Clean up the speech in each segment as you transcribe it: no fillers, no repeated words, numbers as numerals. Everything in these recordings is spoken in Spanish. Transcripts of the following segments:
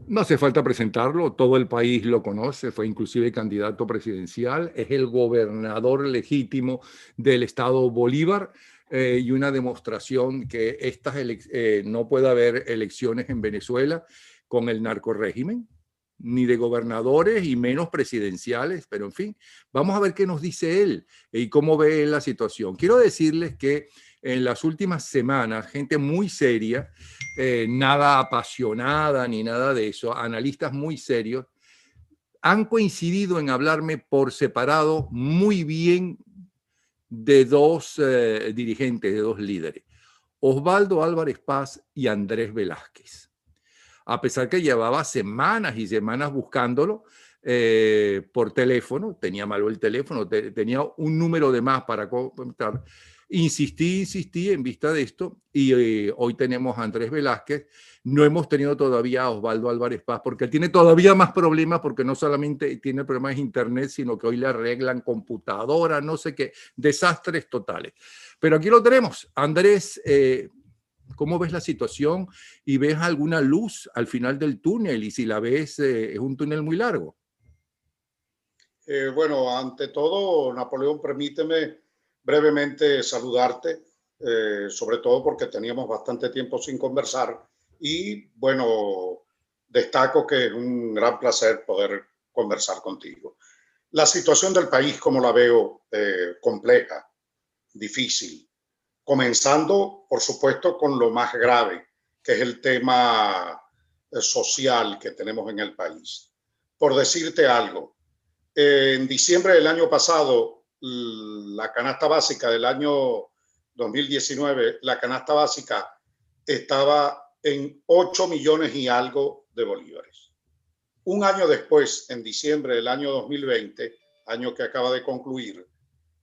No hace falta presentarlo, todo el país lo conoce, fue inclusive candidato presidencial, es el gobernador legítimo del estado Bolívar, y una demostración que no puede haber elecciones en Venezuela con el narcorrégimen, ni de gobernadores y menos presidenciales, pero en fin, vamos a ver qué nos dice él y cómo ve él la situación. Quiero decirles que en las últimas semanas, gente muy seria, nada apasionada ni nada de eso, analistas muy serios, han coincidido en hablarme por separado muy bien de dos dirigentes, de dos líderes, Osvaldo Álvarez Paz y Andrés Velázquez. A pesar que llevaba semanas y semanas buscándolo por teléfono, tenía malo el teléfono, tenía un número de más para comentar. Insistí en vista de esto y hoy tenemos a Andrés Velázquez. No hemos tenido todavía a Osvaldo Álvarez Paz porque él tiene todavía más problemas porque no solamente tiene problemas de internet, sino que hoy le arreglan computadora, no sé qué, desastres totales. Pero aquí lo tenemos. Andrés, ¿cómo ves la situación y ves alguna luz al final del túnel? Y si la ves, es un túnel muy largo. Bueno, ante todo, Napoleón, permíteme brevemente saludarte, sobre todo porque teníamos bastante tiempo sin conversar y bueno, destaco que es un gran placer poder conversar contigo. La situación del país, como la veo, compleja, difícil, comenzando, por supuesto, con lo más grave, que es el tema social que tenemos en el país. Por decirte algo, en diciembre del año pasado, la canasta básica del año 2019, la canasta básica estaba en 8 millones y algo de bolívares. Un año después, en diciembre del año 2020, año que acaba de concluir,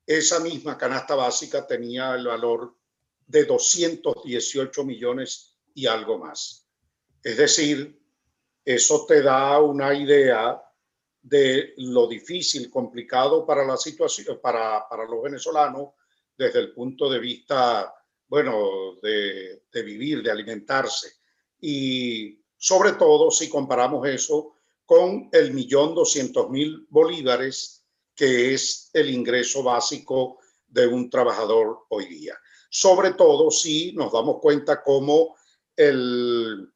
esa misma canasta básica tenía el valor de 218 millones y algo más. Es decir, eso te da una idea de lo difícil, complicado para la situación, para los venezolanos, desde el punto de vista, bueno, de vivir, de alimentarse. Y sobre todo si comparamos eso con el 1.200.000 bolívares, que es el ingreso básico de un trabajador hoy día. Sobre todo si nos damos cuenta cómo el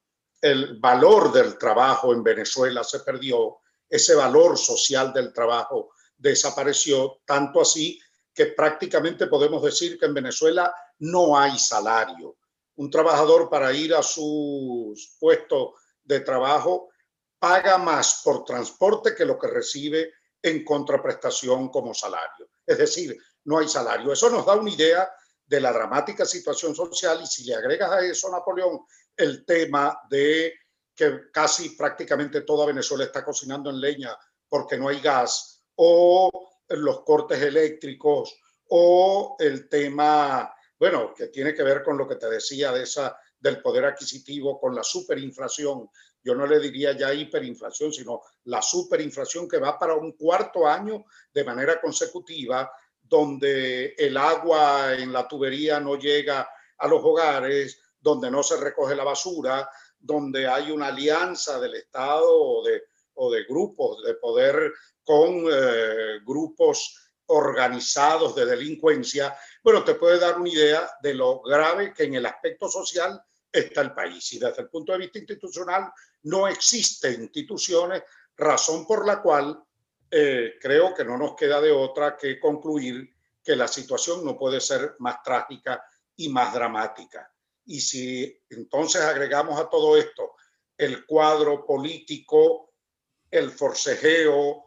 valor del trabajo en Venezuela se perdió, ese valor social del trabajo desapareció, tanto así que prácticamente podemos decir que en Venezuela no hay salario. Un trabajador para ir a su puesto de trabajo paga más por transporte que lo que recibe en contraprestación como salario. Es decir, no hay salario. Eso nos da una idea de la dramática situación social y si le agregas a eso, Napoleón, el tema de que casi prácticamente toda Venezuela está cocinando en leña porque no hay gas, o los cortes eléctricos, o el tema, bueno, que tiene que ver con lo que te decía del poder adquisitivo, con la superinflación. Yo no le diría ya hiperinflación, sino la superinflación que va para un cuarto año de manera consecutiva, donde el agua en la tubería no llega a los hogares, donde no se recoge la basura, donde hay una alianza del Estado o de grupos de poder con grupos organizados de delincuencia, bueno, te puede dar una idea de lo grave que en el aspecto social está el país. Y desde el punto de vista institucional no existen instituciones, razón por la cual creo que no nos queda de otra que concluir que la situación no puede ser más trágica y más dramática. Y si entonces agregamos a todo esto el cuadro político, el forcejeo,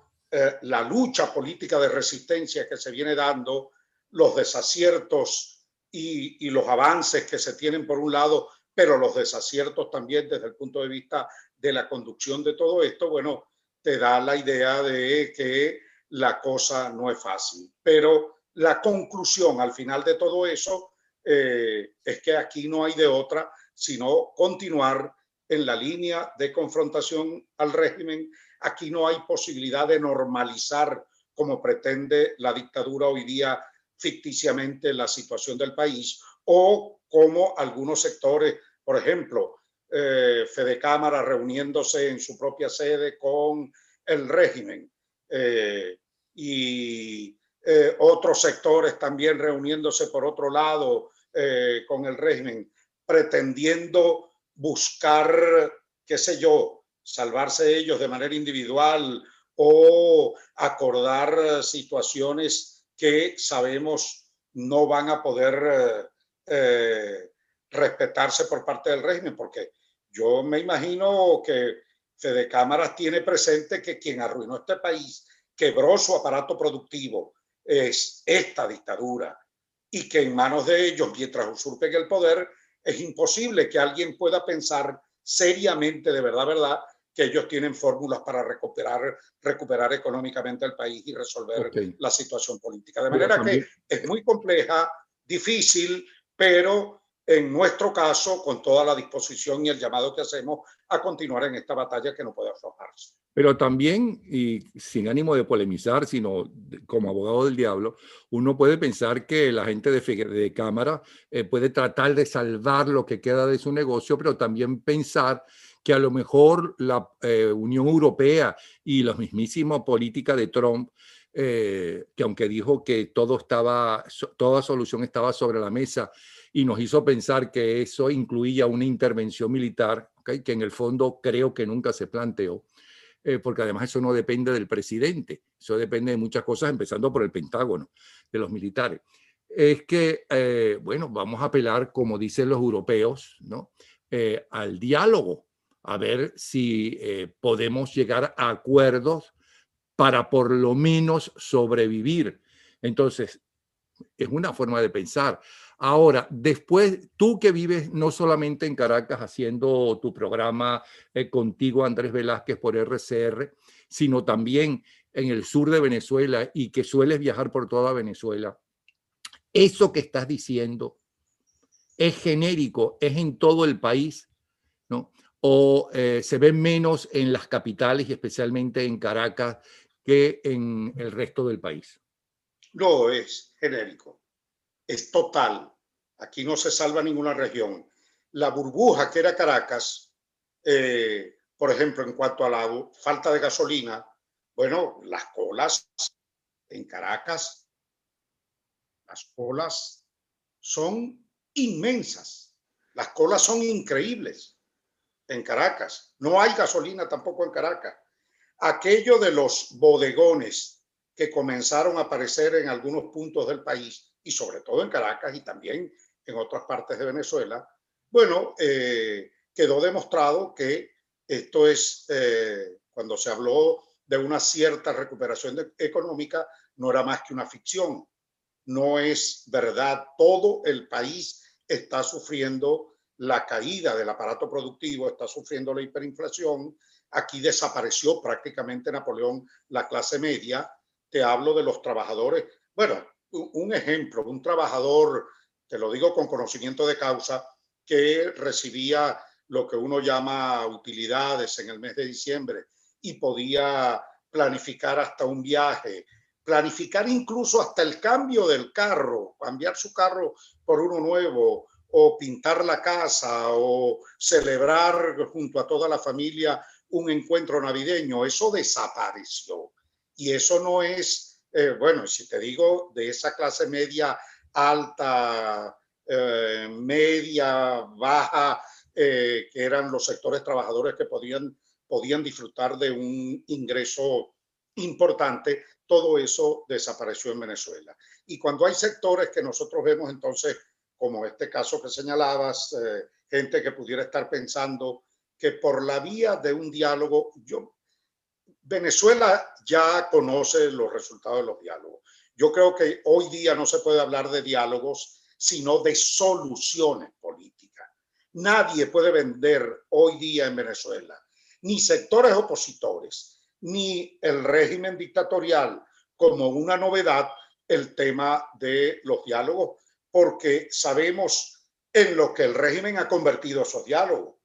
la lucha política de resistencia que se viene dando, los desaciertos y los avances que se tienen por un lado, pero los desaciertos también desde el punto de vista de la conducción de todo esto, bueno, te da la idea de que la cosa no es fácil. Pero la conclusión al final de todo eso es que aquí no hay de otra sino continuar en la línea de confrontación al régimen. Aquí no hay posibilidad de normalizar, como pretende la dictadura hoy día, ficticiamente la situación del país, o como algunos sectores, por ejemplo, Fede Cámara reuniéndose en su propia sede con el régimen y otros sectores también reuniéndose por otro lado con el régimen, pretendiendo buscar, qué sé yo, salvarse ellos de manera individual o acordar situaciones que sabemos no van a poder respetarse por parte del régimen, porque yo me imagino que Fede Cámaras tiene presente que quien arruinó este país, quebró su aparato productivo, es esta dictadura, y que en manos de ellos, mientras usurpen el poder, es imposible que alguien pueda pensar seriamente, de verdad, que ellos tienen fórmulas para recuperar económicamente el país y resolver la situación política. De manera que es muy compleja, difícil, pero en nuestro caso, con toda la disposición y el llamado que hacemos a continuar en esta batalla que no puede aflojarse. Pero también, y sin ánimo de polemizar, sino como abogado del diablo, uno puede pensar que la gente de Cámara puede tratar de salvar lo que queda de su negocio, pero también pensar que a lo mejor la Unión Europea y la mismísima política de Trump, que aunque dijo que toda solución estaba sobre la mesa y nos hizo pensar que eso incluía una intervención militar, ¿okay? Que en el fondo creo que nunca se planteó. Porque además eso no depende del presidente, eso depende de muchas cosas, empezando por el Pentágono, de los militares. Es que, bueno, vamos a apelar, como dicen los europeos, ¿no? Al diálogo, a ver si podemos llegar a acuerdos para por lo menos sobrevivir. Entonces, es una forma de pensar. Ahora, después, tú que vives no solamente en Caracas haciendo tu programa contigo, Andrés Velázquez, por RCR, sino también en el sur de Venezuela y que sueles viajar por toda Venezuela, eso que estás diciendo es genérico, es en todo el país, ¿no? O se ve menos en las capitales y especialmente en Caracas que en el resto del país. No, es genérico, es total. Aquí no se salva ninguna región. La burbuja que era Caracas, por ejemplo, en cuanto a la falta de gasolina, bueno, las colas en Caracas, las colas son inmensas. Las colas son increíbles en Caracas. No hay gasolina tampoco en Caracas. Aquello de los bodegones que comenzaron a aparecer en algunos puntos del país y sobre todo en Caracas y también en otras partes de Venezuela, bueno, quedó demostrado que esto es, cuando se habló de una cierta recuperación económica, no era más que una ficción. No es verdad, todo el país está sufriendo la caída del aparato productivo, está sufriendo la hiperinflación. Aquí desapareció prácticamente Napoleón, la clase media. Te hablo de los trabajadores. Bueno, un ejemplo, un trabajador, te lo digo con conocimiento de causa, que recibía lo que uno llama utilidades en el mes de diciembre y podía planificar hasta un viaje, planificar incluso hasta el cambio del carro, cambiar su carro por uno nuevo, o pintar la casa, o celebrar junto a toda la familia un encuentro navideño. Eso desapareció. Y eso no es, bueno, si te digo, de esa clase media alta, media, baja, que eran los sectores trabajadores que podían disfrutar de un ingreso importante, todo eso desapareció en Venezuela. Y cuando hay sectores que nosotros vemos entonces, como este caso que señalabas, gente que pudiera estar pensando que por la vía de un diálogo, Venezuela ya conoce los resultados de los diálogos. Yo creo que hoy día no se puede hablar de diálogos, sino de soluciones políticas. Nadie puede vender hoy día en Venezuela, ni sectores opositores, ni el régimen dictatorial, como una novedad el tema de los diálogos, porque sabemos en lo que el régimen ha convertido esos diálogos.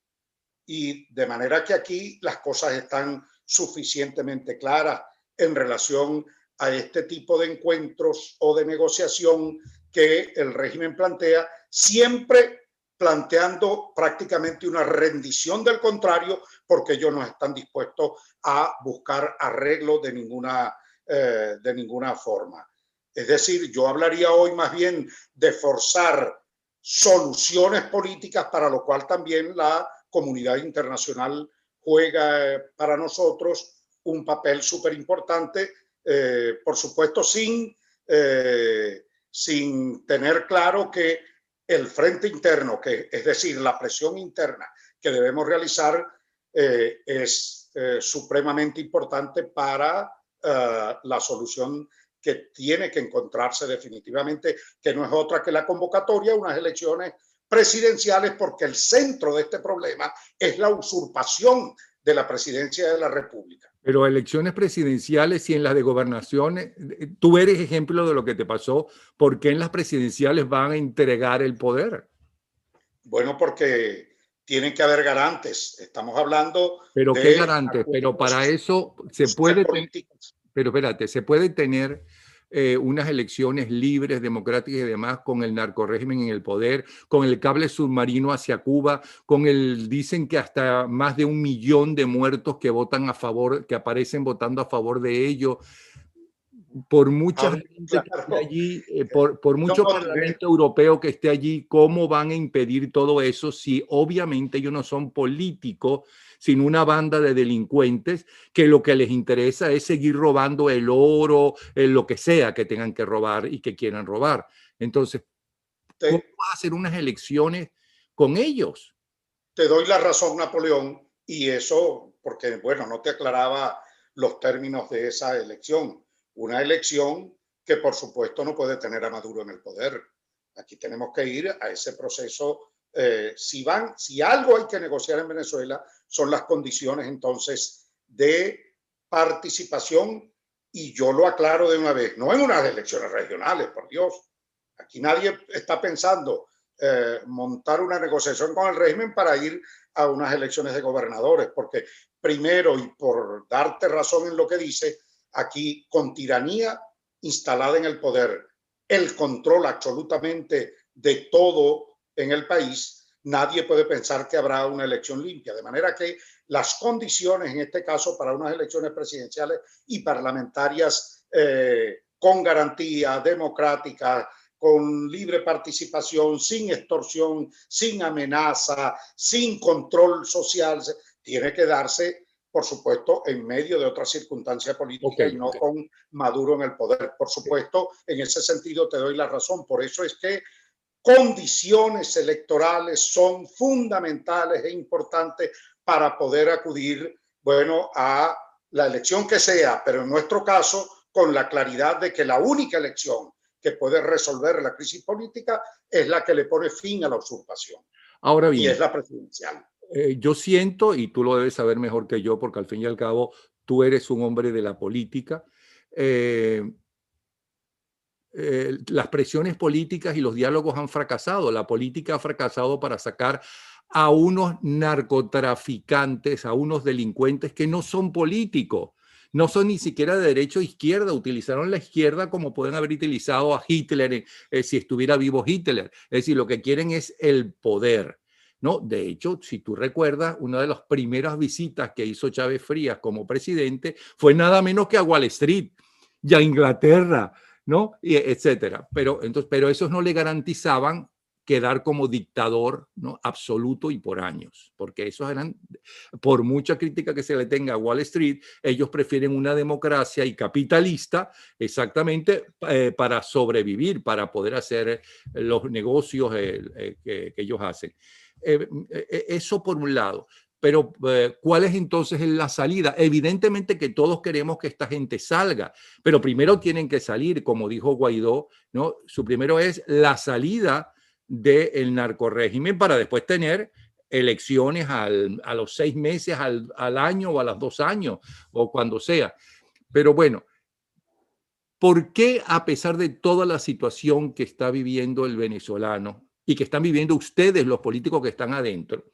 Y de manera que aquí las cosas están suficientemente claras en relación a este tipo de encuentros o de negociación que el régimen plantea, siempre planteando prácticamente una rendición del contrario, porque ellos no están dispuestos a buscar arreglo de ninguna forma. Es decir, yo hablaría hoy más bien de forzar soluciones políticas, para lo cual también la comunidad internacional juega para nosotros un papel súper importante, por supuesto sin tener claro que el frente interno, es decir, la presión interna que debemos realizar, es supremamente importante para la solución que tiene que encontrarse definitivamente, que no es otra que la convocatoria a unas elecciones presidenciales, porque el centro de este problema es la usurpación de la presidencia de la República. Pero elecciones presidenciales y en las de gobernaciones, tú eres ejemplo de lo que te pasó. ¿Por qué en las presidenciales van a entregar el poder? Bueno, porque tienen que haber garantes. Estamos hablando ¿Pero de qué garantes? Pero para eso se puede tener, pero espérate, se puede tener unas elecciones libres, democráticas y demás con el narcorrégimen en el poder, con el cable submarino hacia Cuba, dicen que hasta más de 1 millón de muertos que votan a favor, que aparecen votando a favor de ello. Por mucha gente que esté allí, por mucho Parlamento Europeo que esté allí, ¿cómo van a impedir todo eso si obviamente ellos no son políticos, sino una banda de delincuentes que lo que les interesa es seguir robando el oro, lo que sea que tengan que robar y que quieran robar? Entonces, ¿cómo vas a hacer unas elecciones con ellos? Te doy la razón, Napoleón, y eso porque, bueno, no te aclaraba los términos de esa elección. Una elección que, por supuesto, no puede tener a Maduro en el poder. Aquí tenemos que ir a ese proceso. Si algo hay que negociar en Venezuela, son las condiciones entonces de participación, y yo lo aclaro de una vez, no en unas elecciones regionales, por Dios. Aquí nadie está pensando montar una negociación con el régimen para ir a unas elecciones de gobernadores, porque primero, y por darte razón en lo que dice, aquí con tiranía instalada en el poder, el control absolutamente de todo en el país, nadie puede pensar que habrá una elección limpia. De manera que las condiciones, en este caso, para unas elecciones presidenciales y parlamentarias con garantía democrática, con libre participación, sin extorsión, sin amenaza, sin control social, tiene que darse, por supuesto, en medio de otra circunstancia política y no con Maduro en el poder. Por supuesto, en ese sentido te doy la razón. Por eso es que condiciones electorales son fundamentales e importantes para poder acudir, bueno, a la elección que sea, pero en nuestro caso, con la claridad de que la única elección que puede resolver la crisis política es la que le pone fin a la usurpación. Ahora bien, y es la presidencial. Yo siento, y tú lo debes saber mejor que yo, porque al fin y al cabo tú eres un hombre de la política, las presiones políticas y los diálogos han fracasado. La política ha fracasado para sacar a unos narcotraficantes, a unos delincuentes que no son políticos, no son ni siquiera de derecha o izquierda. Utilizaron la izquierda como pueden haber utilizado a Hitler si estuviera vivo Hitler. Es decir, lo que quieren es el poder, ¿no? De hecho, si tú recuerdas, una de las primeras visitas que hizo Chávez Frías como presidente fue nada menos que a Wall Street y a Inglaterra, ¿no? Y etcétera. Pero esos no le garantizaban quedar como dictador, ¿no? Absoluto y por años, porque esos eran, por mucha crítica que se le tenga a Wall Street, ellos prefieren una democracia y capitalista exactamente para sobrevivir, para poder hacer los negocios que ellos hacen. Eso por un lado. Pero, ¿cuál es entonces la salida? Evidentemente que todos queremos que esta gente salga, pero primero tienen que salir, como dijo Guaidó, ¿no? Su primero es la salida del narcorrégimen para después tener elecciones a los 6 meses, al año o a los 2 años o cuando sea. Pero bueno, ¿por qué a pesar de toda la situación que está viviendo el venezolano y que están viviendo ustedes, los políticos que están adentro,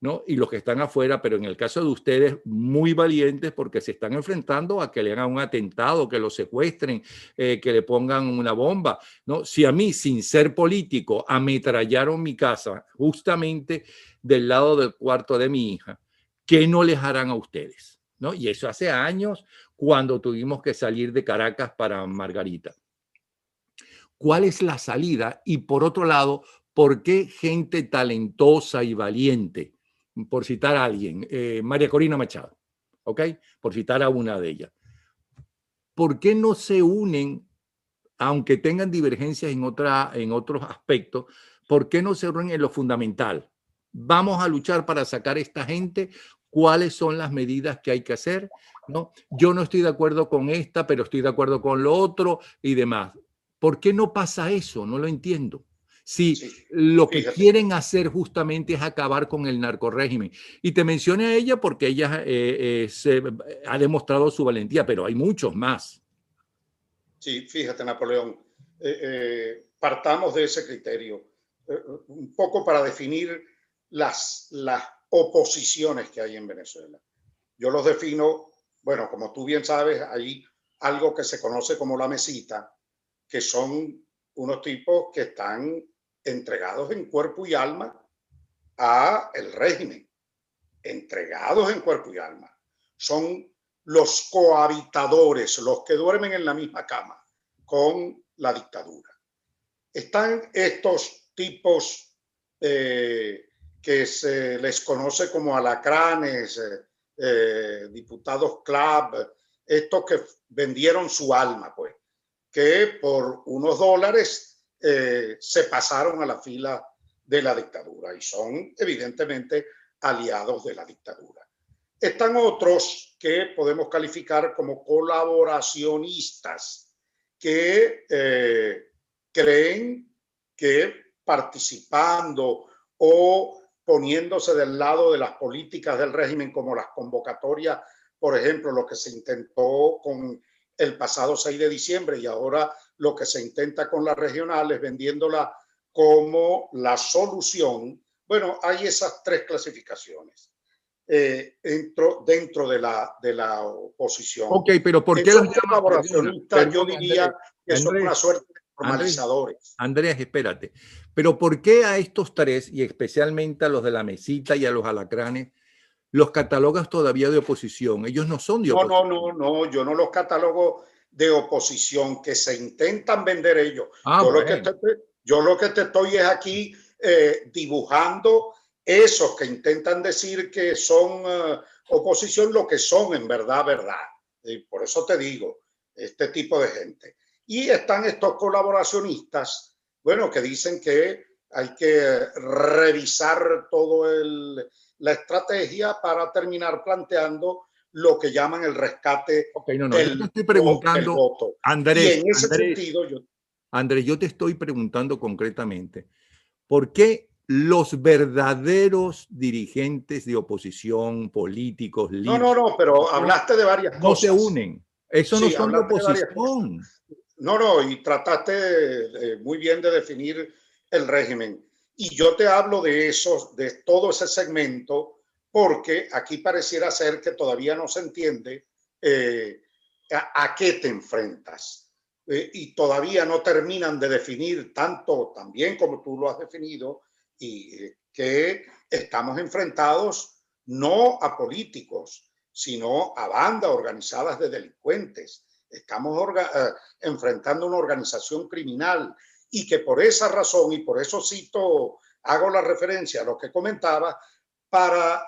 ¿no? Y los que están afuera, pero en el caso de ustedes, muy valientes porque se están enfrentando a que le hagan un atentado, que lo secuestren, que le pongan una bomba, ¿no? Si a mí, sin ser político, ametrallaron mi casa justamente del lado del cuarto de mi hija, ¿qué no les harán a ustedes? ¿No? Y eso hace años cuando tuvimos que salir de Caracas para Margarita. ¿Cuál es la salida? Y por otro lado, ¿por qué gente talentosa y valiente? Por citar a alguien, María Corina Machado, ¿ok? Por citar a una de ellas. ¿Por qué no se unen, aunque tengan divergencias en otros aspectos, por qué no se unen en lo fundamental? Vamos a luchar para sacar a esta gente. ¿Cuáles son las medidas que hay que hacer? ¿No? Yo no estoy de acuerdo con esta, pero estoy de acuerdo con lo otro y demás. ¿Por qué no pasa eso? No lo entiendo. Si Sí, lo que fíjate. quieren hacer justamente es acabar con el narcorrégimen. Y te mencioné a ella porque ella ha demostrado su valentía, pero hay muchos más. Sí, fíjate, Napoleón. Partamos de ese criterio. Un poco para definir las oposiciones que hay en Venezuela. Yo los defino, bueno, como tú bien sabes, hay algo que se conoce como la mesita, que son unos tipos que están entregados en cuerpo y alma a el régimen, entregados en cuerpo y alma. Son los cohabitadores, los que duermen en la misma cama con la dictadura. Están estos tipos que se les conoce como alacranes, diputados club, estos que vendieron su alma, pues, que por unos dólares se pasaron a la fila de la dictadura y son evidentemente aliados de la dictadura. Están otros que podemos calificar como colaboracionistas, que creen que participando o poniéndose del lado de las políticas del régimen, como las convocatorias, por ejemplo, lo que se intentó con el pasado 6 de diciembre y ahora lo que se intenta con las regionales, vendiéndola como la solución. Bueno, hay esas tres clasificaciones dentro de la oposición. Ok, pero ¿por qué los Esos llamas? colaboracionistas, yo diría que son una suerte de Andrés, normalizadores. Andrés, espérate. Pero ¿por qué a estos tres, y especialmente a los de la mesita y a los alacranes, los catalogas todavía de oposición? Ellos no son de oposición. No, yo no los catalogo de oposición que se intentan vender ellos. Ah, bueno. Yo lo que te estoy es aquí dibujando esos que intentan decir que son oposición, lo que son en verdad, verdad. Y por eso te digo, este tipo de gente. Y están estos colaboracionistas, bueno, que dicen que hay que revisar todo la estrategia para terminar planteando lo que llaman el rescate Okay, no, yo te del estoy preguntando, voto. Y Andrés, en ese sentido, Andrés, yo te estoy preguntando concretamente, ¿por qué los verdaderos dirigentes de oposición, políticos, líderes, pero hablaste de varias no se cosas. unen? Eso no Sí, son de hablaste de varias cosas. oposición. Y trataste muy bien de definir el régimen. Y yo te hablo de eso, de todo ese segmento, porque aquí pareciera ser que todavía no se entiende a qué te enfrentas. Y todavía no terminan de definir tanto también como tú lo has definido, y que estamos enfrentados no a políticos, sino a bandas organizadas de delincuentes. Estamos enfrentando una organización criminal y que por esa razón, y por eso hago la referencia a lo que comentaba, para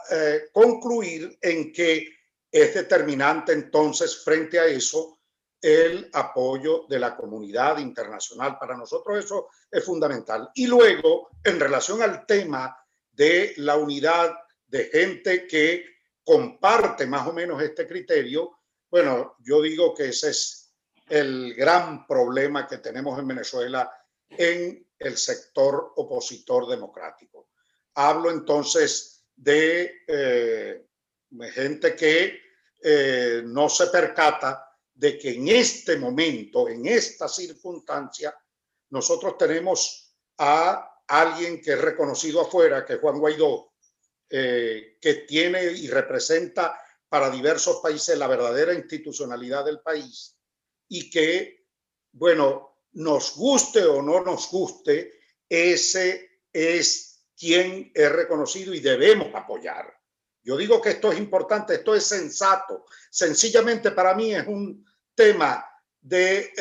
concluir en que es determinante entonces frente a eso el apoyo de la comunidad internacional. Para nosotros eso es fundamental. Y luego, en relación al tema de la unidad de gente que comparte más o menos este criterio, bueno, yo digo que ese es el gran problema que tenemos en Venezuela en el sector opositor democrático. Hablo entonces de gente que no se percata de que en este momento, en esta circunstancia, nosotros tenemos a alguien que es reconocido afuera, que es Juan Guaidó, que tiene y representa para diversos países la verdadera institucionalidad del país y que, bueno, nos guste o no nos guste, ese es quien es reconocido y debemos apoyar. Yo digo que esto es importante, esto es sensato. Sencillamente para mí es un tema de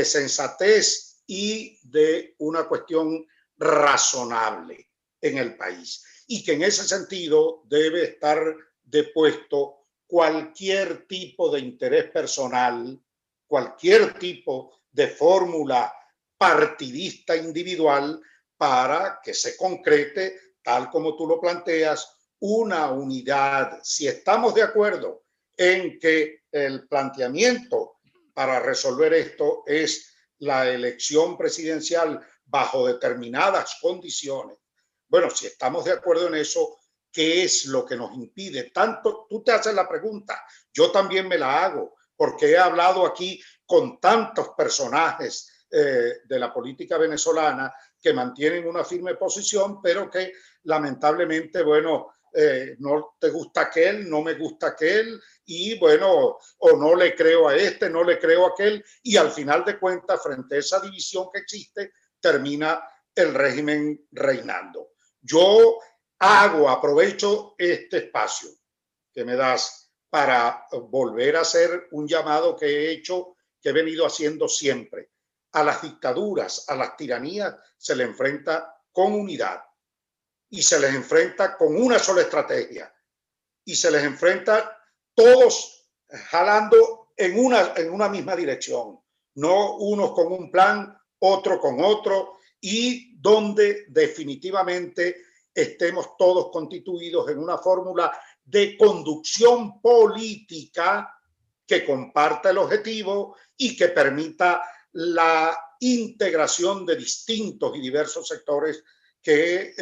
sensatez y de una cuestión razonable en el país. Y que en ese sentido debe estar depuesto cualquier tipo de interés personal, cualquier tipo de fórmula partidista individual para que se concrete, tal como tú lo planteas, una unidad. Si estamos de acuerdo en que el planteamiento para resolver esto es la elección presidencial bajo determinadas condiciones, bueno, si estamos de acuerdo en eso, ¿qué es lo que nos impide? Tanto tú te haces la pregunta, yo también me la hago, porque he hablado aquí con tantos personajes de la política venezolana que mantienen una firme posición, pero que lamentablemente, bueno, no te gusta aquel, no me gusta aquel, y bueno, o no le creo a este, no le creo a aquel, y al final de cuentas, frente a esa división que existe, termina el régimen reinando. Yo aprovecho este espacio que me das para volver a hacer un llamado que he hecho, que he venido haciendo siempre. A las dictaduras, a las tiranías, se le enfrenta con unidad y se les enfrenta con una sola estrategia y se les enfrenta todos jalando en una misma dirección, no unos con un plan, otro con otro, y donde definitivamente estemos todos constituidos en una fórmula de conducción política que comparta el objetivo y que permita la integración de distintos y diversos sectores que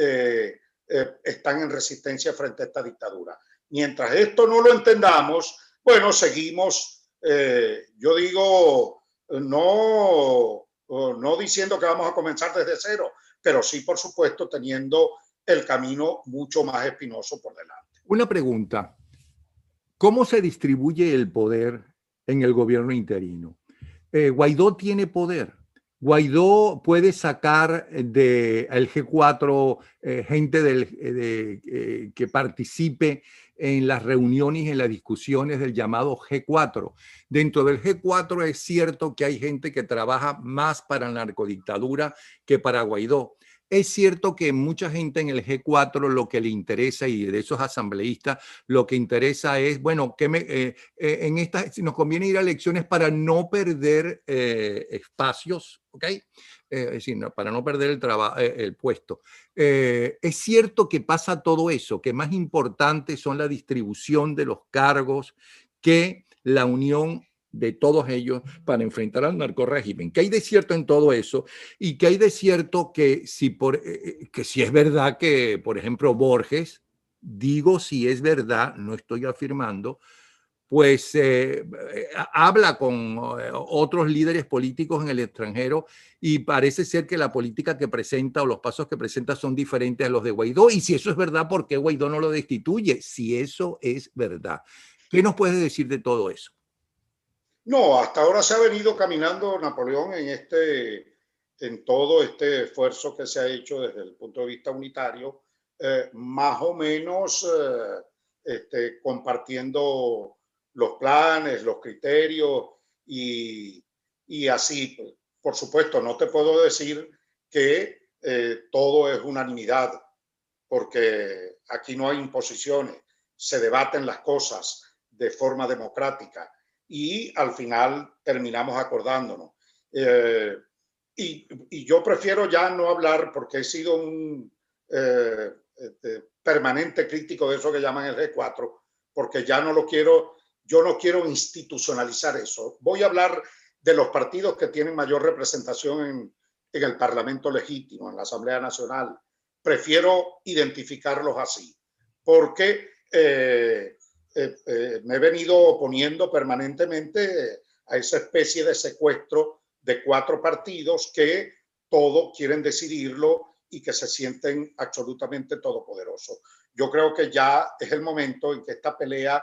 están en resistencia frente a esta dictadura. Mientras esto no lo entendamos, bueno, seguimos, yo digo, no diciendo que vamos a comenzar desde cero, pero sí, por supuesto, teniendo el camino mucho más espinoso por delante. Una pregunta. ¿Cómo se distribuye el poder en el gobierno interino? Guaidó tiene poder. Guaidó puede sacar del G4 gente que participe en las reuniones y en las discusiones del llamado G4. Dentro del G4 es cierto que hay gente que trabaja más para la narcodictadura que para Guaidó. Es cierto que mucha gente en el G4 lo que le interesa, y de esos asambleístas, lo que interesa es, bueno, en esta, si nos conviene ir a elecciones para no perder espacios, ¿ok? Es decir, para no perder el puesto. Es cierto que pasa todo eso, que más importante son la distribución de los cargos que la unión de todos ellos para enfrentar al narcorrégimen. ¿Qué hay de cierto en todo eso? Y que hay de cierto que si es verdad que, por ejemplo, Borges, digo si es verdad, no estoy afirmando, pues habla con otros líderes políticos en el extranjero y parece ser que la política que presenta o los pasos que presenta son diferentes a los de Guaidó. Y si eso es verdad, ¿por qué Guaidó no lo destituye? Si eso es verdad. ¿Qué nos puedes decir de todo eso? No, hasta ahora se ha venido caminando Napoleón en todo este esfuerzo que se ha hecho desde el punto de vista unitario, más o menos compartiendo los planes, los criterios y así. Por supuesto, no te puedo decir que todo es unanimidad, porque aquí no hay imposiciones, se debaten las cosas de forma democrática y al final terminamos acordándonos. Y yo prefiero ya no hablar porque he sido un permanente crítico de eso que llaman el G4, porque ya no lo quiero, yo no quiero institucionalizar eso. Voy a hablar de los partidos que tienen mayor representación en el Parlamento legítimo, en la Asamblea Nacional. Prefiero identificarlos así, porque me he venido oponiendo permanentemente a esa especie de secuestro de 4 partidos que todo quieren decidirlo y que se sienten absolutamente todopoderosos. Yo creo que ya es el momento en que esta pelea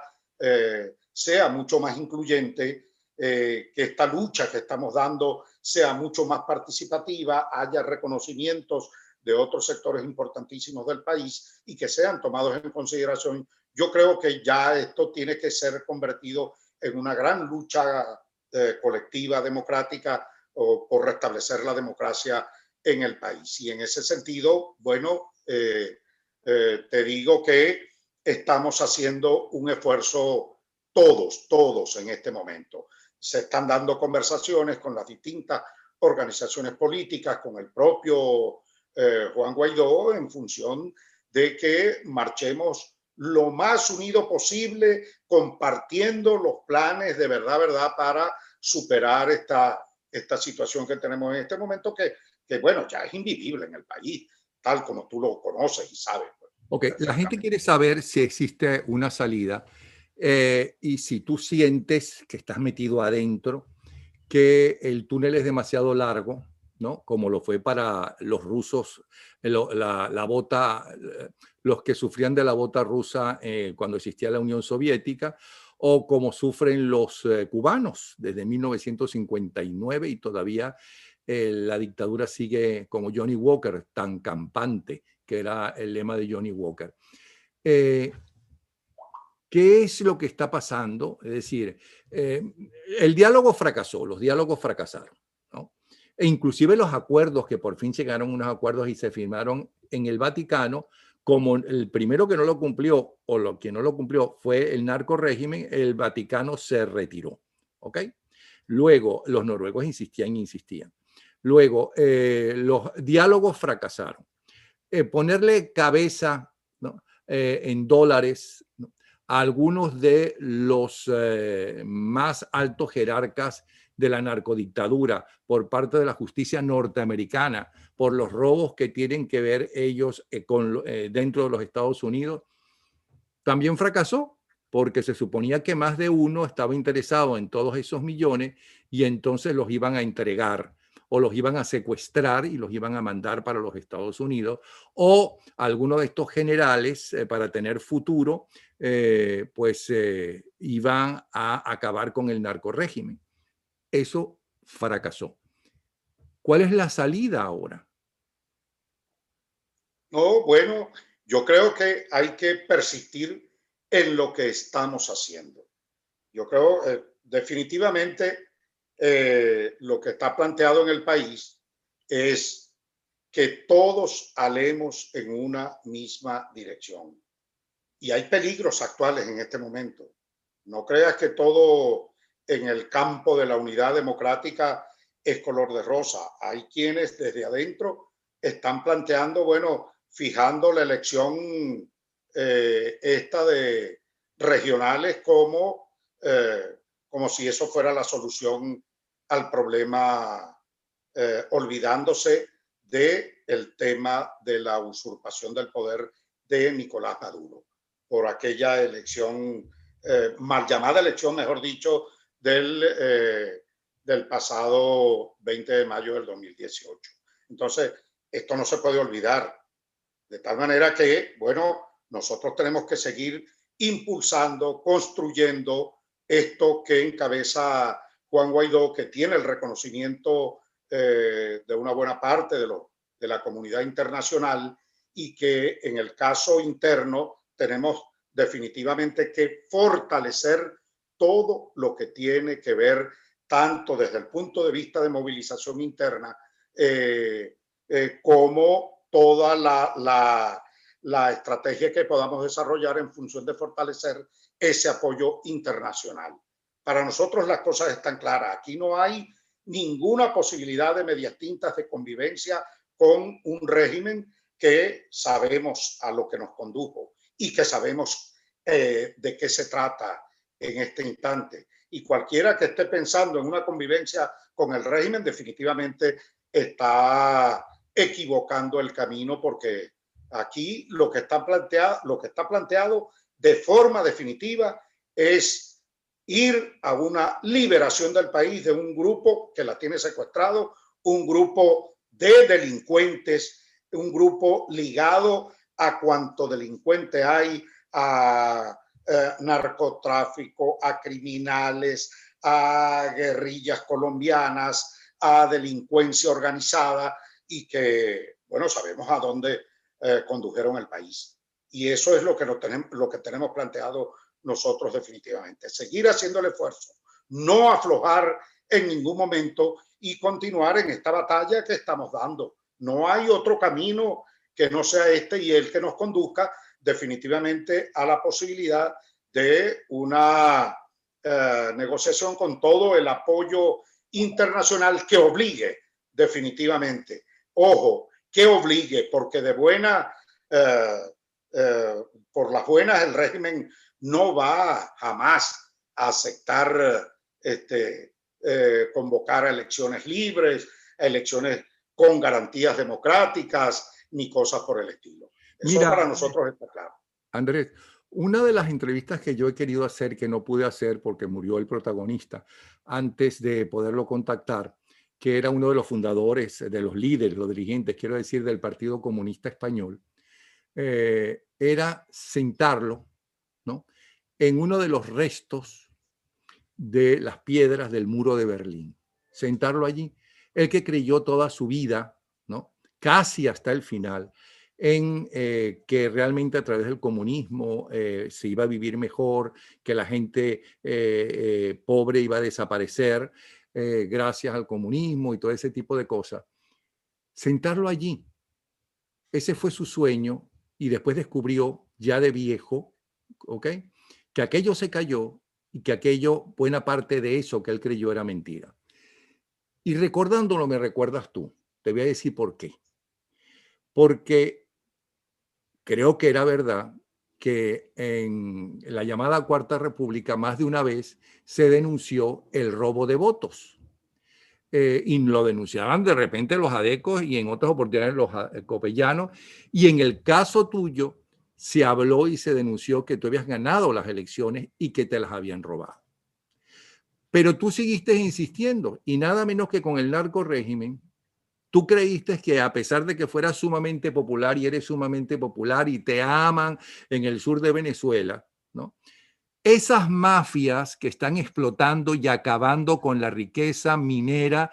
sea mucho más incluyente, que esta lucha que estamos dando sea mucho más participativa, haya reconocimientos de otros sectores importantísimos del país y que sean tomados en consideración. Yo creo que ya esto tiene que ser convertido en una gran lucha colectiva democrática o por restablecer la democracia en el país. Y en ese sentido, bueno, te digo que estamos haciendo un esfuerzo todos en este momento. Se están dando conversaciones con las distintas organizaciones políticas, con el propio Juan Guaidó, en función de que marchemos lo más unido posible, compartiendo los planes de verdad, para superar esta situación que tenemos en este momento, que bueno, ya es invivible en el país, tal como tú lo conoces y sabes. Ok, la gente quiere saber si existe una salida y si tú sientes que estás metido adentro, que el túnel es demasiado largo, ¿no? Como lo fue para los rusos, la bota, los que sufrían de la bota rusa cuando existía la Unión Soviética, o como sufren los cubanos desde 1959 y todavía la dictadura sigue como Johnny Walker, tan campante, que era el lema de Johnny Walker. ¿Qué es lo que está pasando? Es decir, el diálogo fracasó, los diálogos fracasaron, ¿no? E inclusive los acuerdos, que por fin llegaron unos acuerdos y se firmaron en el Vaticano, como el primero que no lo cumplió o lo que no lo cumplió fue el narco régimen, el Vaticano se retiró, ¿ok? Luego los noruegos insistían. Luego los diálogos fracasaron. Ponerle cabeza, ¿no? En dólares, ¿no? A algunos de los más altos jerarcas de la narcodictadura por parte de la justicia norteamericana por los robos que tienen que ver ellos dentro de los Estados Unidos, también fracasó porque se suponía que más de uno estaba interesado en todos esos millones y entonces los iban a entregar o los iban a secuestrar y los iban a mandar para los Estados Unidos, o algunos de estos generales, para tener futuro, iban a acabar con el narcorrégimen. Eso fracasó. ¿Cuál es la salida ahora? No, bueno, yo creo que hay que persistir en lo que estamos haciendo. Yo creo definitivamente lo que está planteado en el país es que todos alemos en una misma dirección. Y hay peligros actuales en este momento. No creas que todo en el campo de la unidad democrática es color de rosa. Hay quienes desde adentro están planteando, bueno, fijando la elección esta de regionales como si eso fuera la solución al problema, olvidándose del tema de la usurpación del poder de Nicolás Maduro por aquella elección, mal llamada elección, mejor dicho, del pasado 20 de mayo del 2018. Entonces, esto no se puede olvidar. De tal manera que, bueno, nosotros tenemos que seguir impulsando, construyendo esto que encabeza Juan Guaidó, que tiene el reconocimiento de una buena parte de la comunidad internacional, y que en el caso interno tenemos definitivamente que fortalecer todo lo que tiene que ver, tanto desde el punto de vista de movilización interna como toda la estrategia que podamos desarrollar en función de fortalecer ese apoyo internacional. Para nosotros las cosas están claras. Aquí no hay ninguna posibilidad de medias tintas de convivencia con un régimen que sabemos a lo que nos condujo y que sabemos de qué se trata en este instante. Y cualquiera que esté pensando en una convivencia con el régimen definitivamente está equivocando el camino, porque aquí lo que está planteado de forma definitiva es ir a una liberación del país de un grupo que la tiene secuestrado, un grupo de delincuentes un grupo ligado a cuanto delincuente hay, a narcotráfico, a criminales, a guerrillas colombianas, a delincuencia organizada y que, bueno, sabemos a dónde condujeron el país. Y eso es lo que tenemos planteado nosotros definitivamente. Seguir haciendo el esfuerzo, no aflojar en ningún momento y continuar en esta batalla que estamos dando. No hay otro camino que no sea este y el que nos conduzca definitivamente a la posibilidad de una negociación con todo el apoyo internacional que obligue definitivamente. Ojo, que obligue, porque de buena, por las buenas el régimen no va jamás a aceptar convocar a elecciones libres, a elecciones con garantías democráticas, ni cosas por el estilo. Eso Mira, para nosotros está claro. Andrés, una de las entrevistas que yo he querido hacer, que no pude hacer porque murió el protagonista, antes de poderlo contactar, que era uno de los fundadores, de los líderes, los dirigentes, quiero decir, del Partido Comunista Español, era sentarlo, ¿no?, en uno de los restos de las piedras del muro de Berlín. Sentarlo allí. El que creyó toda su vida, ¿no?, casi hasta el final, en que realmente a través del comunismo se iba a vivir mejor, que la gente pobre iba a desaparecer gracias al comunismo y todo ese tipo de cosas. Sentarlo allí, ese fue su sueño, y después descubrió, ya de viejo, ¿ok?, que aquello se cayó y que aquello, buena parte de eso que él creyó era mentira. Y recordándolo me recuerdas tú. Te voy a decir por qué. Porque creo que era verdad que en la llamada Cuarta República más de una vez se denunció el robo de votos. Y lo denunciaban de repente los adecos y en otras oportunidades los copellanos. Y en el caso tuyo se habló y se denunció que tú habías ganado las elecciones y que te las habían robado. Pero tú seguiste insistiendo y nada menos que con el narco régimen. Tú creíste que a pesar de que fueras sumamente popular y eres sumamente popular y te aman en el sur de Venezuela, ¿no?, esas mafias que están explotando y acabando con la riqueza minera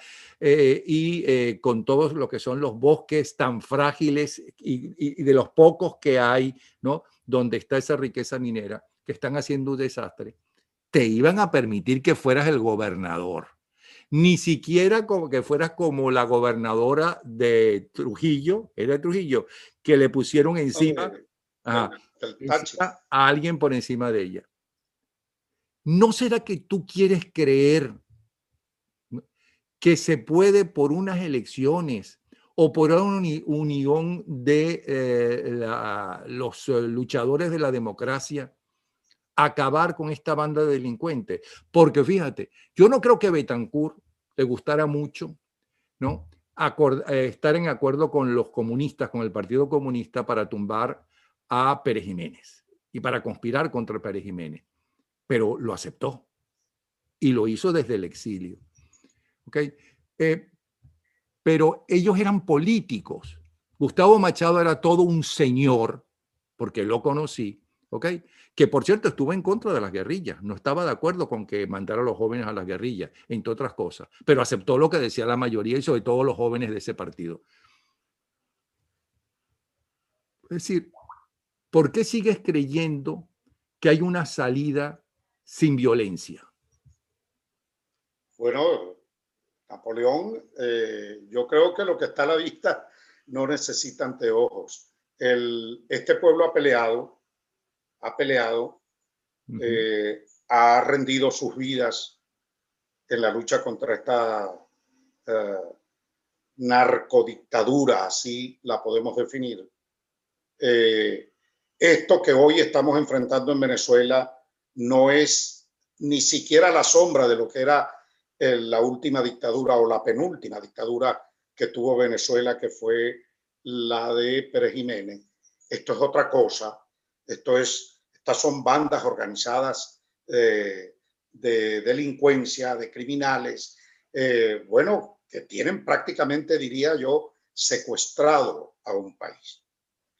con todos lo que son los bosques tan frágiles y de los pocos que hay, ¿no?, donde está esa riqueza minera, que están haciendo un desastre, te iban a permitir que fueras el gobernador. Ni siquiera como que fueras como la gobernadora de Trujillo, era de Trujillo, que le pusieron encima, encima a alguien por encima de ella. ¿No será que tú quieres creer que se puede por unas elecciones o por una unión de los luchadores de la democracia acabar con esta banda de delincuentes? Porque fíjate, yo no creo que Betancourt le gustara mucho, ¿no?, estar en acuerdo con los comunistas, con el Partido Comunista, para tumbar a Pérez Jiménez y para conspirar contra Pérez Jiménez. Pero lo aceptó y lo hizo desde el exilio. ¿Okay? Pero ellos eran políticos. Gustavo Machado era todo un señor, porque lo conocí, ¿ok?, que por cierto estuvo en contra de las guerrillas, no estaba de acuerdo con que mandara a los jóvenes a las guerrillas, entre otras cosas, pero aceptó lo que decía la mayoría y sobre todo los jóvenes de ese partido. Es decir, ¿por qué sigues creyendo que hay una salida sin violencia? Bueno, Napoleón, yo creo que lo que está a la vista no necesita anteojos. Este pueblo ha peleado, ha rendido sus vidas en la lucha contra esta narcodictadura, así la podemos definir. Esto que hoy estamos enfrentando en Venezuela no es ni siquiera la sombra de lo que era la última dictadura o la penúltima dictadura que tuvo Venezuela, que fue la de Pérez Jiménez. Esto es otra cosa. Estas son bandas organizadas de delincuencia, de criminales, bueno, que tienen prácticamente, diría yo, secuestrado a un país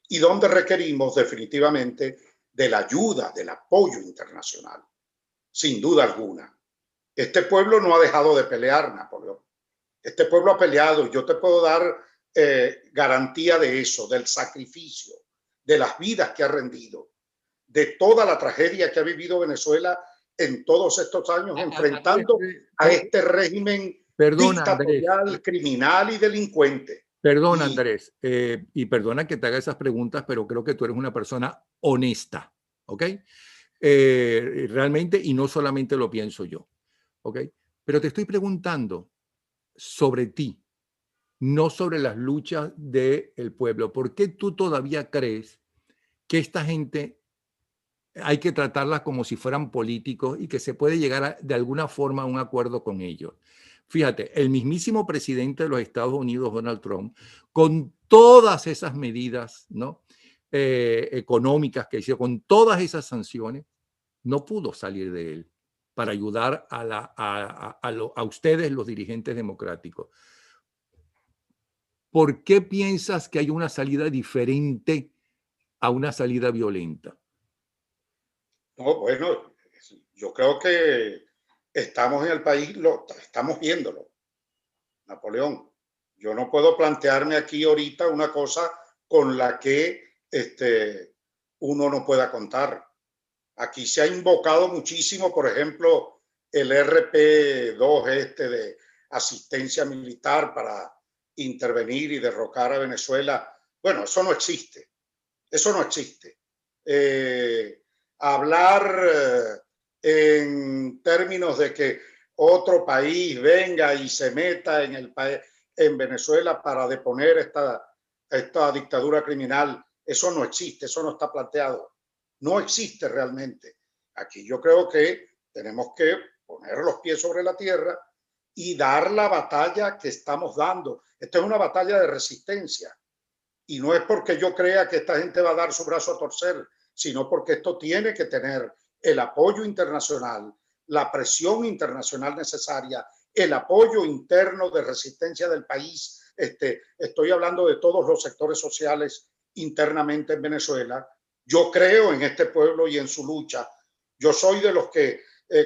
y donde requerimos definitivamente de la ayuda, del apoyo internacional, sin duda alguna. Este pueblo no ha dejado de pelear, Napoleón. Este pueblo ha peleado y yo te puedo dar garantía de eso, del sacrificio, de las vidas que ha rendido, de toda la tragedia que ha vivido Venezuela en todos estos años, enfrentando a este régimen Perdona, Andrés. dictatorial, criminal y delincuente. Perdona, Andrés, y perdona que te haga esas preguntas, pero creo que tú eres una persona honesta, ¿ok? Realmente, y no solamente lo pienso yo, ¿ok? Pero te estoy preguntando sobre ti, no sobre las luchas del pueblo. ¿Por qué tú todavía crees que esta gente hay que tratarla como si fueran políticos y que se puede llegar de alguna forma a un acuerdo con ellos? Fíjate, el mismísimo presidente de los Estados Unidos, Donald Trump, con todas esas medidas, ¿no? Económicas que hizo, con todas esas sanciones, no pudo salir de él para ayudar a ustedes, los dirigentes democráticos. ¿Por qué piensas que hay una salida diferente a una salida violenta? No, bueno, yo creo que estamos en el país, estamos viéndolo, Napoleón. Yo no puedo plantearme aquí ahorita una cosa con la que uno no pueda contar. Aquí se ha invocado muchísimo, por ejemplo, el RP2 de asistencia militar para intervenir y derrocar a Venezuela. Bueno, eso no existe. Eso no existe. Hablar en términos de que otro país venga y se meta en Venezuela para deponer esta dictadura criminal, eso no existe, eso no está planteado. No existe realmente. Aquí yo creo que tenemos que poner los pies sobre la tierra y dar la batalla que estamos dando. Esta es una batalla de resistencia. Y no es porque yo crea que esta gente va a dar su brazo a torcer, sino porque esto tiene que tener el apoyo internacional, la presión internacional necesaria, el apoyo interno de resistencia del país. Estoy hablando de todos los sectores sociales internamente en Venezuela. Yo creo en este pueblo y en su lucha. Yo soy de los que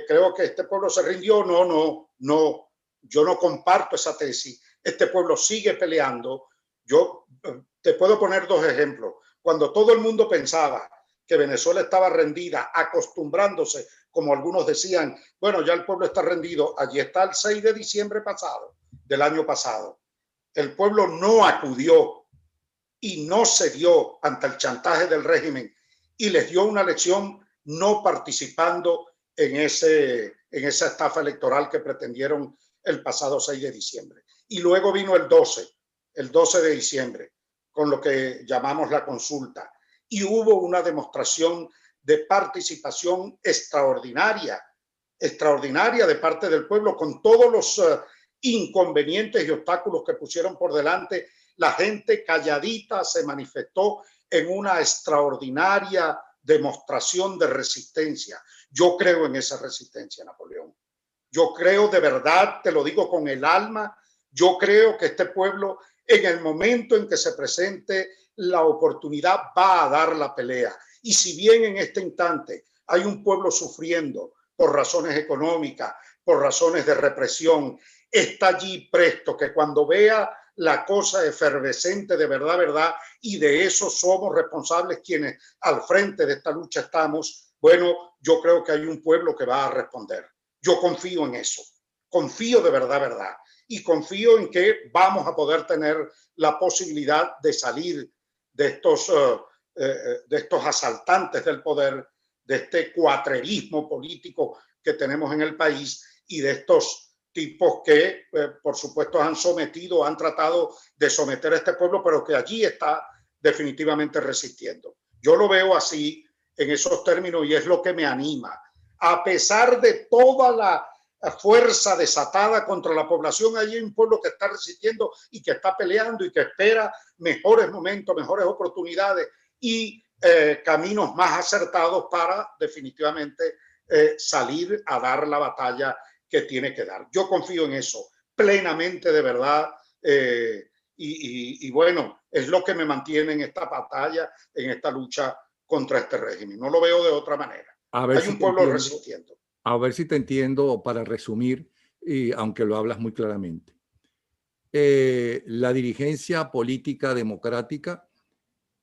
creo que este pueblo se rindió. No. Yo no comparto esa tesis. Este pueblo sigue peleando. Yo te puedo poner dos ejemplos. Cuando todo el mundo pensaba que Venezuela estaba rendida, acostumbrándose, como algunos decían, bueno, ya el pueblo está rendido, allí está el 6 de diciembre pasado, del año pasado. El pueblo no acudió y no cedió ante el chantaje del régimen y les dio una lección no participando en esa estafa electoral que pretendieron el pasado 6 de diciembre. Y luego vino el 12 de diciembre, con lo que llamamos la consulta. Y hubo una demostración de participación extraordinaria de parte del pueblo, con todos los inconvenientes y obstáculos que pusieron por delante. La gente calladita se manifestó en una extraordinaria demostración de resistencia. Yo creo en esa resistencia, Napoleón. Yo creo de verdad, te lo digo con el alma, yo creo que este pueblo, en el momento en que se presente la oportunidad, va a dar la pelea. Y si bien en este instante hay un pueblo sufriendo por razones económicas, por razones de represión, está allí presto que cuando vea la cosa efervescente de verdad, y de eso somos responsables quienes al frente de esta lucha estamos, bueno, yo creo que hay un pueblo que va a responder. Yo confío en eso, confío de verdad, y confío en que vamos a poder tener la posibilidad de salir de estos asaltantes del poder, de este cuatrerismo político que tenemos en el país y de estos tipos que, por supuesto, han tratado de someter a este pueblo, pero que allí está definitivamente resistiendo. Yo lo veo así, en esos términos, y es lo que me anima. A pesar de toda la fuerza desatada contra la población, hay un pueblo que está resistiendo y que está peleando y que espera mejores momentos, mejores oportunidades y caminos más acertados para definitivamente salir a dar la batalla que tiene que dar. Yo confío en eso plenamente, de verdad, y bueno, es lo que me mantiene en esta batalla, en esta lucha contra este régimen. No lo veo de otra manera. A ver Hay si un te pueblo entiendo, resistiendo. a ver si te entiendo para resumir, y aunque lo hablas muy claramente. La dirigencia política democrática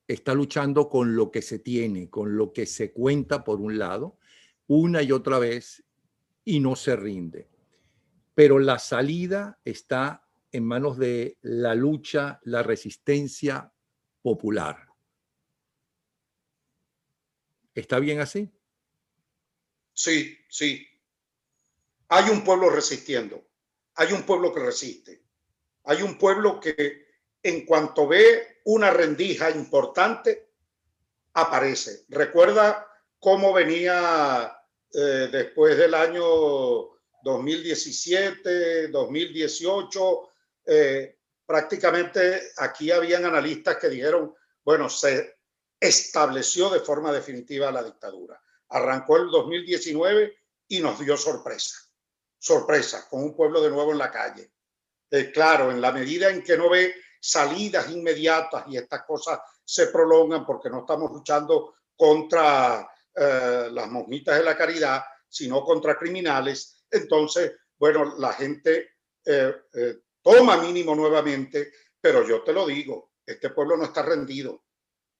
está luchando con lo que se tiene, con lo que se cuenta por un lado, una y otra vez, y no se rinde. Pero la salida está en manos de la lucha, la resistencia popular. ¿Está bien así? Sí, sí. Hay un pueblo resistiendo. Hay un pueblo que resiste. Hay un pueblo que en cuanto ve una rendija importante, aparece. Recuerda cómo venía después del año 2017, 2018, prácticamente aquí habían analistas que dijeron, bueno, se estableció de forma definitiva la dictadura. Arrancó el 2019 y nos dio sorpresa, sorpresa, con un pueblo de nuevo en la calle. Claro, en la medida en que no ve salidas inmediatas y estas cosas se prolongan porque no estamos luchando contra las monjitas de la caridad, sino contra criminales, entonces, bueno, la gente toma mínimo nuevamente, pero yo te lo digo, este pueblo no está rendido.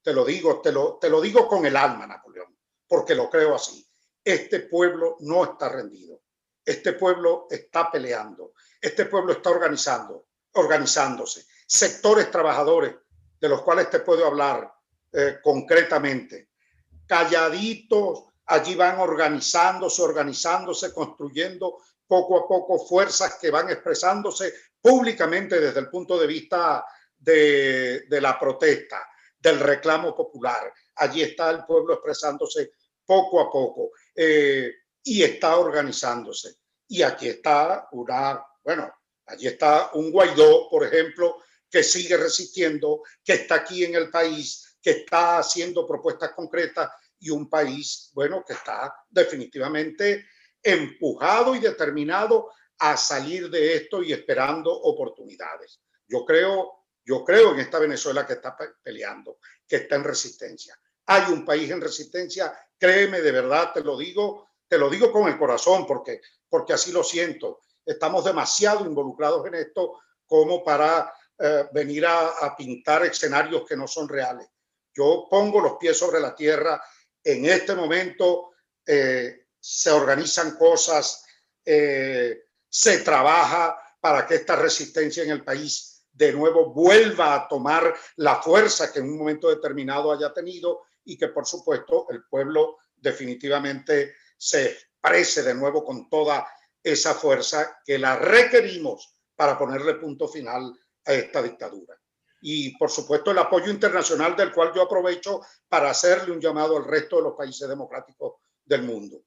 Te lo digo, te lo digo con el alma, Napoleón, porque lo creo así. Este pueblo no está rendido. Este pueblo está peleando. Este pueblo está organizándose. Sectores trabajadores de los cuales te puedo hablar concretamente. Calladitos, allí van organizándose, construyendo poco a poco fuerzas que van expresándose públicamente desde el punto de vista de la protesta, del reclamo popular. Allí está el pueblo expresándose poco a poco y está organizándose. Y aquí está allí está un Guaidó, por ejemplo, que sigue resistiendo, que está aquí en el país, que está haciendo propuestas concretas y un país, bueno, que está definitivamente empujado y determinado a salir de esto y esperando oportunidades. Yo creo en esta Venezuela que está peleando, que está en resistencia. Hay un país en resistencia, créeme, de verdad, te lo digo con el corazón, porque así lo siento. Estamos demasiado involucrados en esto como para venir a pintar escenarios que no son reales. Yo pongo los pies sobre la tierra. En este momento se organizan cosas, se trabaja para que esta resistencia en el país de nuevo vuelva a tomar la fuerza que en un momento determinado haya tenido y que por supuesto el pueblo definitivamente se exprese de nuevo con toda esa fuerza que la requerimos para ponerle punto final a esta dictadura. Y por supuesto el apoyo internacional del cual yo aprovecho para hacerle un llamado al resto de los países democráticos del mundo.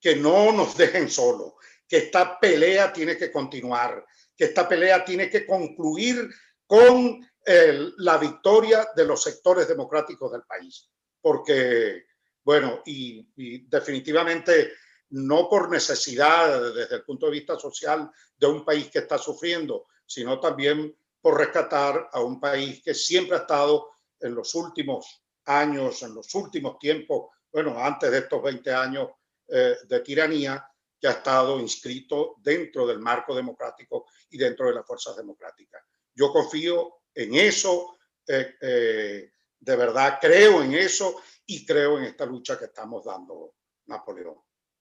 Que no nos dejen solos, que esta pelea tiene que continuar, que esta pelea tiene que concluir con la victoria de los sectores democráticos del país. Porque, bueno, y definitivamente no por necesidad desde el punto de vista social de un país que está sufriendo, sino también por rescatar a un país que siempre ha estado en los últimos años, en los últimos tiempos, bueno, antes de estos 20 años de tiranía, que ha estado inscrito dentro del marco democrático y dentro de las fuerzas democráticas. Yo confío en eso, de verdad creo en eso y creo en esta lucha que estamos dando, Napoleón.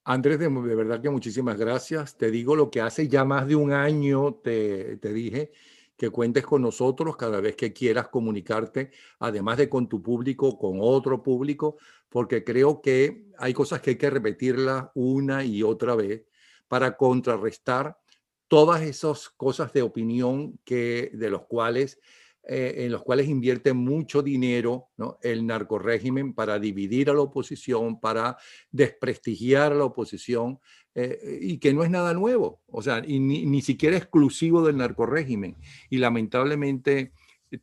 Andrés, de verdad que muchísimas gracias. Te digo lo que hace ya más de un año te dije, que cuentes con nosotros cada vez que quieras comunicarte, además de con tu público, con otro público, porque creo que hay cosas que hay que repetirlas una y otra vez para contrarrestar todas esas cosas de opinión en los cuales invierte mucho dinero, ¿no?, el narcorrégimen para dividir a la oposición, para desprestigiar a la oposición, y que no es nada nuevo, o sea, y ni siquiera exclusivo del narcorrégimen. Y lamentablemente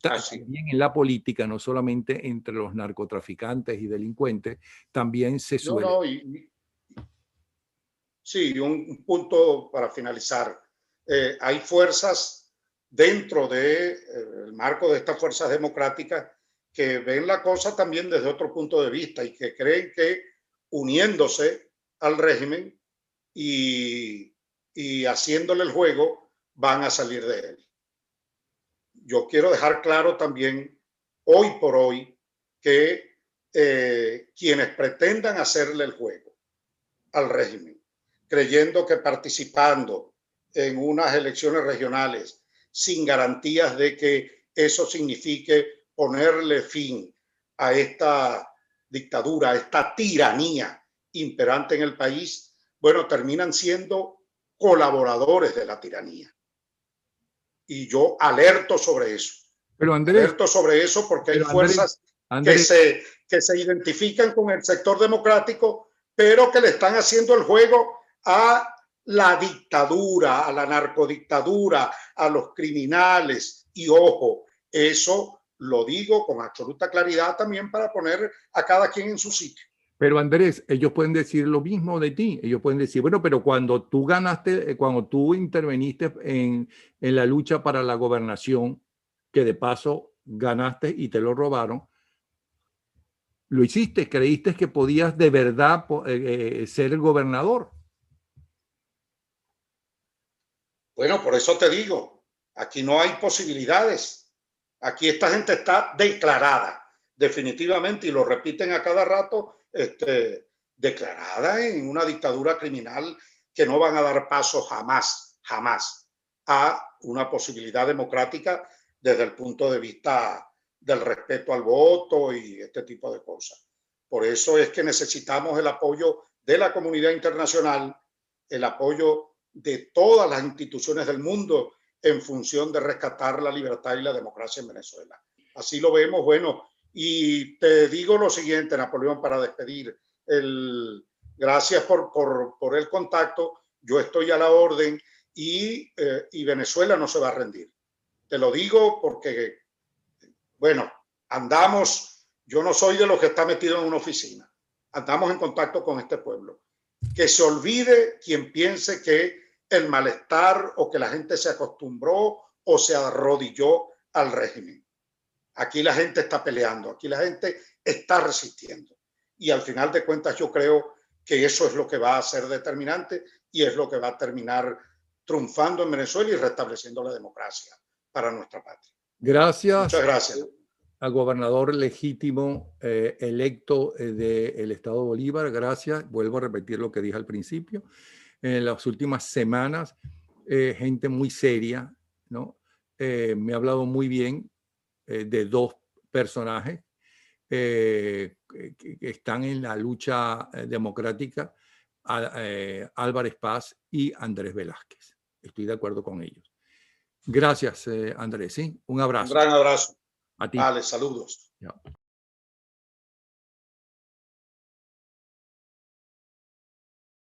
también en la política, no solamente entre los narcotraficantes y delincuentes, también se No, suele. no, sí, un punto para finalizar. Hay fuerzas dentro del marco de estas fuerzas democráticas que ven la cosa también desde otro punto de vista y que creen que uniéndose al régimen y haciéndole el juego van a salir de él. Yo quiero dejar claro también, hoy por hoy, que quienes pretendan hacerle el juego al régimen, creyendo que participando en unas elecciones regionales sin garantías de que eso signifique ponerle fin a esta dictadura, a esta tiranía imperante en el país, bueno, terminan siendo colaboradores de la tiranía. Y yo alerto sobre eso. Pero Andrés, alerto sobre eso porque hay fuerzas Andrés, que se identifican con el sector democrático, pero que le están haciendo el juego a la dictadura, a la narcodictadura, a los criminales. Y ojo, eso lo digo con absoluta claridad también para poner a cada quien en su sitio. Pero Andrés, ellos pueden decir lo mismo de ti. Ellos pueden decir, bueno, pero cuando tú ganaste, cuando tú interveniste en la lucha para la gobernación, que de paso ganaste y te lo robaron, lo hiciste, creíste que podías de verdad ser el gobernador. Bueno, por eso te digo, aquí no hay posibilidades. Aquí esta gente está declarada, definitivamente, y lo repiten a cada rato, declarada en una dictadura criminal que no van a dar paso jamás, jamás a una posibilidad democrática desde el punto de vista del respeto al voto y este tipo de cosas. Por eso es que necesitamos el apoyo de la comunidad internacional, el apoyo de todas las instituciones del mundo en función de rescatar la libertad y la democracia en Venezuela. Así lo vemos, bueno, y te digo lo siguiente, Napoleón, para despedir. Gracias por el contacto, yo estoy a la orden y Venezuela no se va a rendir. Te lo digo porque, bueno, andamos, yo no soy de los que está metido en una oficina, andamos en contacto con este pueblo. Que se olvide quien piense que el malestar o que la gente se acostumbró o se arrodilló al régimen. Aquí la gente está peleando, aquí la gente está resistiendo. Y al final de cuentas yo creo que eso es lo que va a ser determinante y es lo que va a terminar triunfando en Venezuela y restableciendo la democracia para nuestra patria. Gracias. Muchas gracias. Al gobernador legítimo electo del Estado Bolívar. Gracias. Vuelvo a repetir lo que dije al principio. En las últimas semanas, gente muy seria, ¿no? Me ha hablado muy bien de dos personajes que están en la lucha democrática, Álvarez Paz y Andrés Velázquez. Estoy de acuerdo con ellos. Gracias, Andrés. ¿Sí? Un abrazo. Un gran abrazo. A ti. Vale, saludos. Ya.